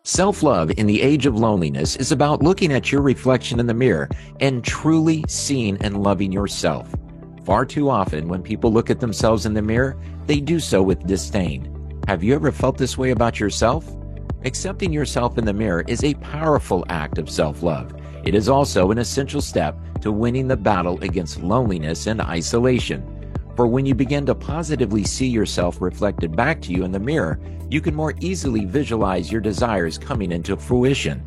Self-love in the age of loneliness is about looking at your reflection in the mirror and truly seeing and loving yourself. Far too often, when people look at themselves in the mirror, they do so with disdain. Have you ever felt this way about yourself? Accepting yourself in the mirror is a powerful act of self-love. It is also an essential step to winning the battle against loneliness and isolation. For when you begin to positively see yourself reflected back to you in the mirror, you can more easily visualize your desires coming into fruition.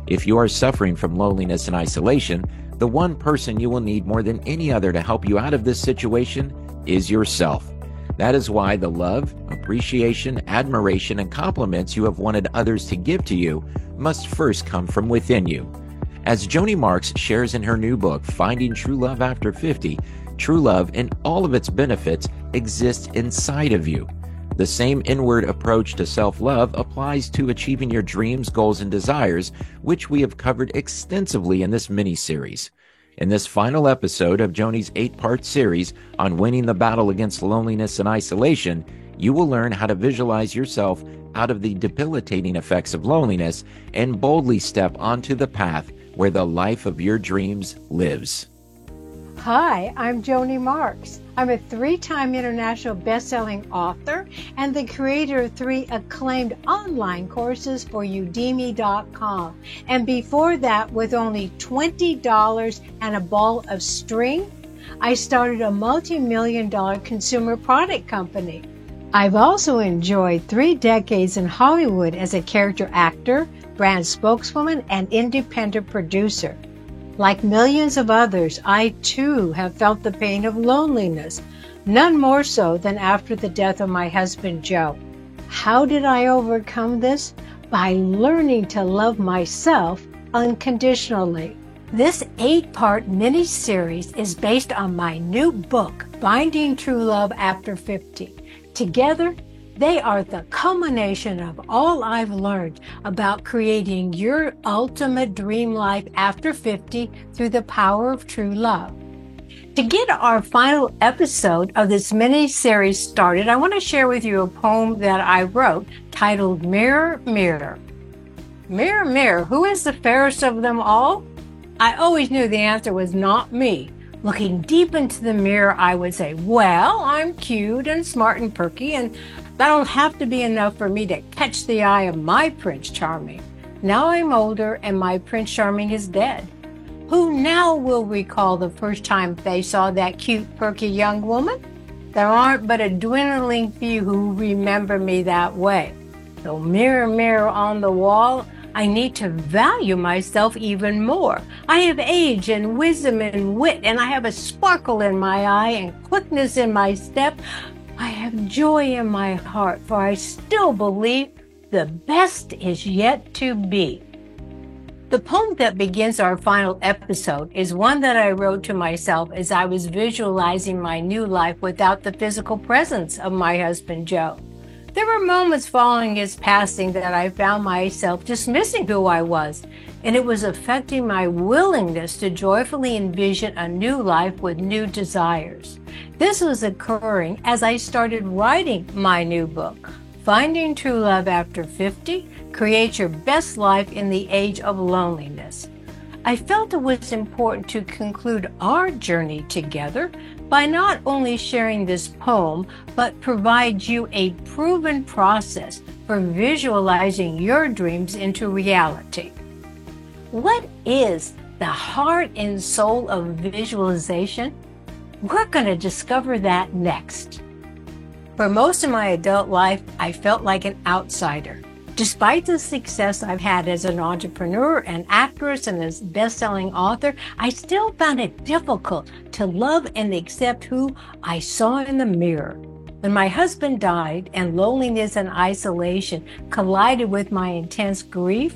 If you are suffering from loneliness and isolation, the one person you will need more than any other to help you out of this situation is yourself. That is why the love, appreciation, admiration, and compliments you have wanted others to give to you must first come from within you. As Joni Marks shares in her new book, Finding True Love After 50, true love and all of its benefits exist inside of you. The same inward approach to self-love applies to achieving your dreams, goals, and desires, which we have covered extensively in this mini-series. In this final episode of Joni's 8-part series on winning the battle against loneliness and isolation, you will learn how to visualize yourself out of the debilitating effects of loneliness and boldly step onto the path where the life of your dreams lives. Hi, I'm Joni Marks. I'm a 3-time international best-selling author and the creator of 3 acclaimed online courses for Udemy.com. And before that, with only $20 and a ball of string, I started a multi-million-dollar consumer product company. I've also enjoyed 3 decades in Hollywood as a character actor, brand spokeswoman, and independent producer. Like millions of others, I too have felt the pain of loneliness, none more so than after the death of my husband, Joe. How did I overcome this? By learning to love myself unconditionally. This 8-part mini-series is based on my new book, Finding True Love After 50. Together, they are the culmination of all I've learned about creating your ultimate dream life after 50 through the power of true love. To get our final episode of this mini-series started, I want to share with you a poem that I wrote titled Mirror, Mirror. Mirror, mirror, who is the fairest of them all? I always knew the answer was not me. Looking deep into the mirror, I would say, well, I'm cute and smart and perky, and that'll have to be enough for me to catch the eye of my Prince Charming. Now I'm older and my Prince Charming is dead. Who now will recall the first time they saw that cute, perky young woman? There aren't but a dwindling few who remember me that way. So mirror, mirror on the wall, I need to value myself even more. I have age and wisdom and wit, and I have a sparkle in my eye and quickness in my step. I have joy in my heart, for I still believe the best is yet to be. The poem that begins our final episode is one that I wrote to myself as I was visualizing my new life without the physical presence of my husband, Joe. There were moments following his passing that I found myself dismissing who I was, and it was affecting my willingness to joyfully envision a new life with new desires. This was occurring as I started writing my new book, Finding True Love After 50, Create Your Best Life in the Age of Loneliness. I felt it was important to conclude our journey together by not only sharing this poem, but provide you a proven process for visualizing your dreams into reality. What is the heart and soul of visualization? We're going to discover that next. For most of my adult life, I felt like an outsider. Despite the success I've had as an entrepreneur, an actress, and as a best-selling author, I still found it difficult to love and accept who I saw in the mirror. When my husband died and loneliness and isolation collided with my intense grief,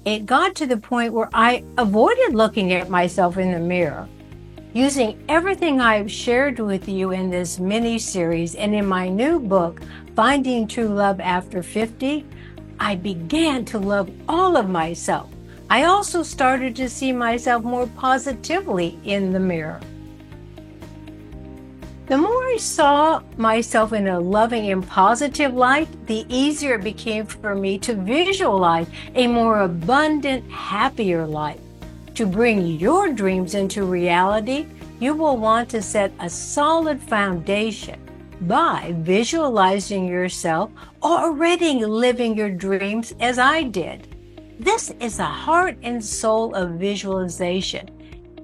it got to the point where I avoided looking at myself in the mirror. Using everything I've shared with you in this mini-series and in my new book, Finding True Love After 50, I began to love all of myself. I also started to see myself more positively in the mirror. The more I saw myself in a loving and positive light, the easier it became for me to visualize a more abundant, happier life. To bring your dreams into reality, you will want to set a solid foundation by visualizing yourself already living your dreams as I did. This is the heart and soul of visualization.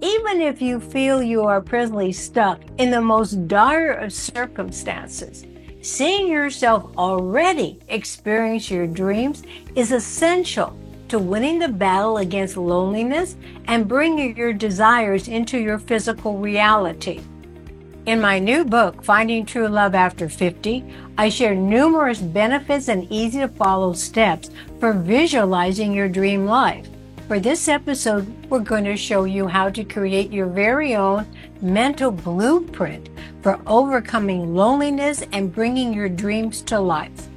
Even if you feel you are presently stuck in the most dire of circumstances, seeing yourself already experience your dreams is essential to winning the battle against loneliness and bringing your desires into your physical reality. In my new book, Finding True Love After 50, I share numerous benefits and easy-to-follow steps for visualizing your dream life. For this episode, we're going to show you how to create your very own mental blueprint for overcoming loneliness and bringing your dreams to life.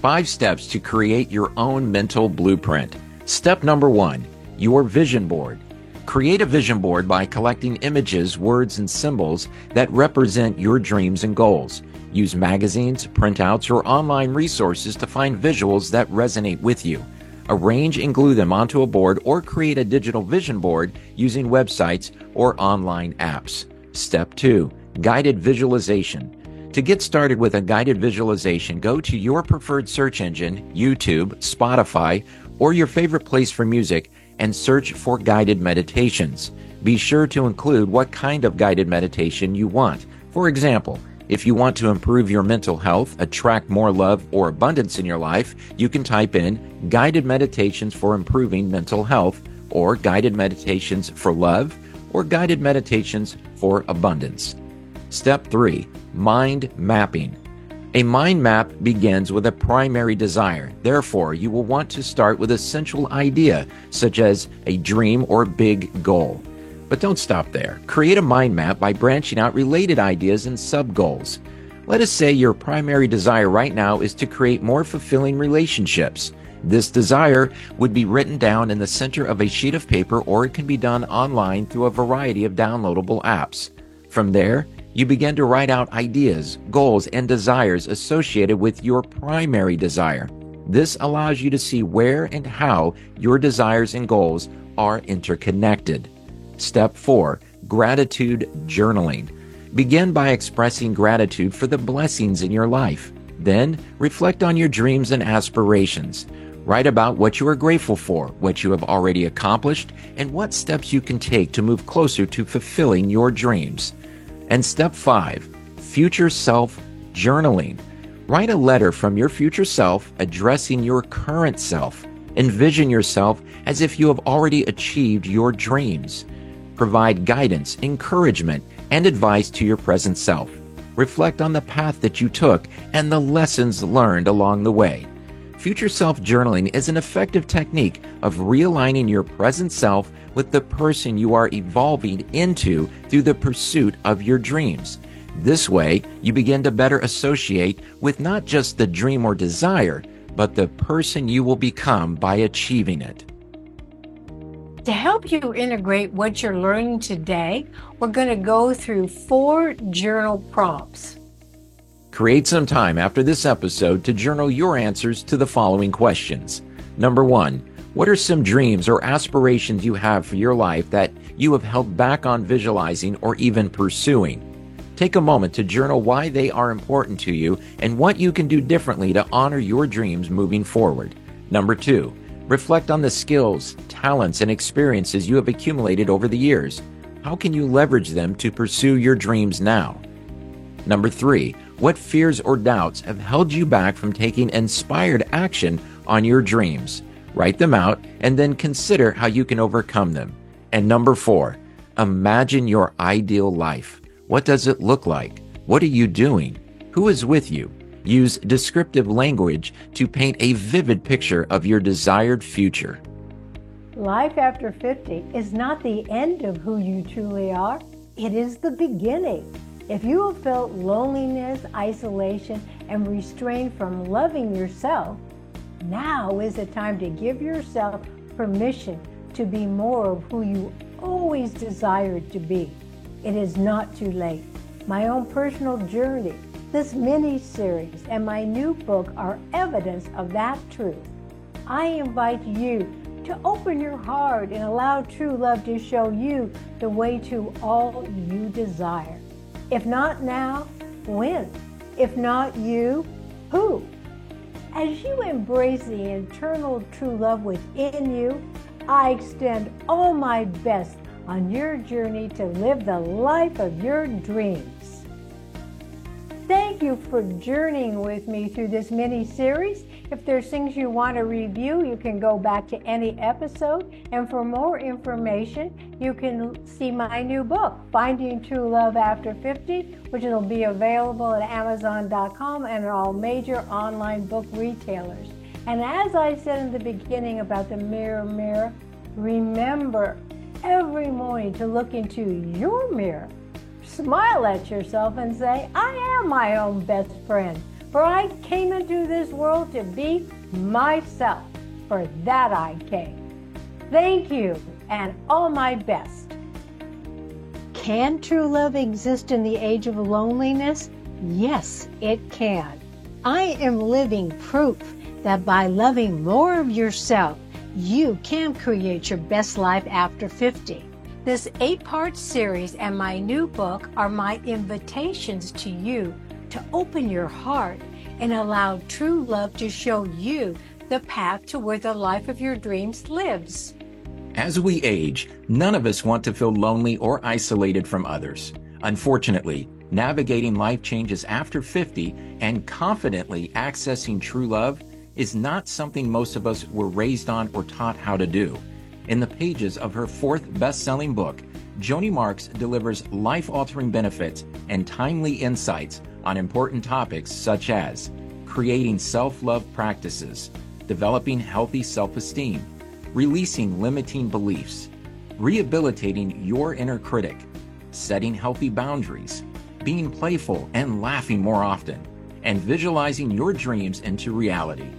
5 steps to create your own mental blueprint. Step number 1, your vision board. Create a vision board by collecting images, words, and symbols that represent your dreams and goals. Use magazines, printouts, or online resources to find visuals that resonate with you. Arrange and glue them onto a board or create a digital vision board using websites or online apps. Step 2, guided visualization. To get started with a guided visualization, go to your preferred search engine, YouTube, Spotify, or your favorite place for music, and search for guided meditations. Be sure to include what kind of guided meditation you want. For example, if you want to improve your mental health, attract more love or abundance in your life, you can type in guided meditations for improving mental health, or guided meditations for love, or guided meditations for abundance. Step 3, mind mapping. A mind map begins with a primary desire. Therefore, you will want to start with a central idea, such as a dream or big goal. But don't stop there. Create a mind map by branching out related ideas and sub-goals. Let us say your primary desire right now is to create more fulfilling relationships. This desire would be written down in the center of a sheet of paper, or it can be done online through a variety of downloadable apps. From there, you begin to write out ideas, goals, and desires associated with your primary desire. This allows you to see where and how your desires and goals are interconnected. Step 4, gratitude journaling. Begin by expressing gratitude for the blessings in your life. Then, reflect on your dreams and aspirations. Write about what you are grateful for, what you have already accomplished, and what steps you can take to move closer to fulfilling your dreams. And step 5, future self journaling. Write a letter from your future self addressing your current self. Envision yourself as if you have already achieved your dreams. Provide guidance, encouragement, and advice to your present self. Reflect on the path that you took and the lessons learned along the way. Future self journaling is an effective technique of realigning your present self with the person you are evolving into through the pursuit of your dreams. This way, you begin to better associate with not just the dream or desire, but the person you will become by achieving it. To help you integrate what you're learning today, we're going to go through 4 journal prompts. Create some time after this episode to journal your answers to the following questions. Number 1, what are some dreams or aspirations you have for your life that you have held back on visualizing or even pursuing? Take a moment to journal why they are important to you and what you can do differently to honor your dreams moving forward. Number 2, reflect on the skills, talents, and experiences you have accumulated over the years. How can you leverage them to pursue your dreams now? Number 3, what fears or doubts have held you back from taking inspired action on your dreams? Write them out and then consider how you can overcome them. And number 4, imagine your ideal life. What does it look like? What are you doing? Who is with you? Use descriptive language to paint a vivid picture of your desired future. Life after 50 is not the end of who you truly are. It is the beginning. If you have felt loneliness, isolation, and restraint from loving yourself, now is the time to give yourself permission to be more of who you always desired to be. It is not too late. my own personal journey, this mini-series, and my new book are evidence of that truth. I invite you to open your heart and allow true love to show you the way to all you desire. If not now, when? If not you, who? As you embrace the eternal true love within you, I extend all my best on your journey to live the life of your dreams. Thank you for journeying with me through this mini-series. If there's things you want to review, you can go back to any episode. And for more information, you can see my new book, Finding True Love After 50, which will be available at Amazon.com and all major online book retailers. And as I said in the beginning about the mirror, remember every morning to look into your mirror, smile at yourself and say, I am my own best friend. For I came into this world to be myself. For that I came. Thank you, and all my best. Can true love exist in the age of loneliness? Yes, it can. I am living proof that by loving more of yourself, you can create your best life after 50. This 8-part series and my new book are my invitations to you to open your heart and allow true love to show you the path to where the life of your dreams lives. As we age, none of us want to feel lonely or isolated from others. Unfortunately, navigating life changes after 50 and confidently accessing true love is not something most of us were raised on or taught how to do. In the pages of her 4th best-selling book, Joni Marks delivers life-altering benefits and timely insights on important topics such as creating self-love practices, developing healthy self-esteem, releasing limiting beliefs, rehabilitating your inner critic, setting healthy boundaries, being playful and laughing more often, and visualizing your dreams into reality.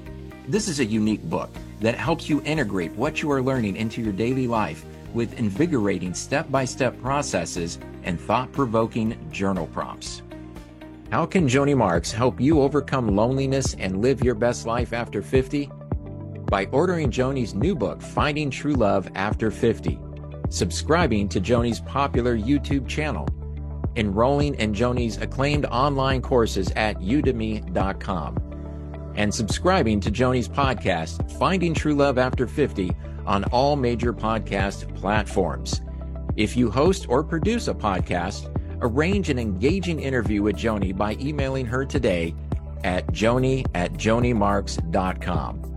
This is a unique book that helps you integrate what you are learning into your daily life with invigorating step-by-step processes and thought-provoking journal prompts. How can Joni Marks help you overcome loneliness and live your best life after 50? By ordering Joni's new book, Finding True Love After 50, subscribing to Joni's popular YouTube channel, enrolling in Joni's acclaimed online courses at udemy.com, and subscribing to Joni's podcast, Finding True Love After 50, on all major podcast platforms. If you host or produce a podcast, arrange an engaging interview with Joni by emailing her today at joni@jonimarks.com.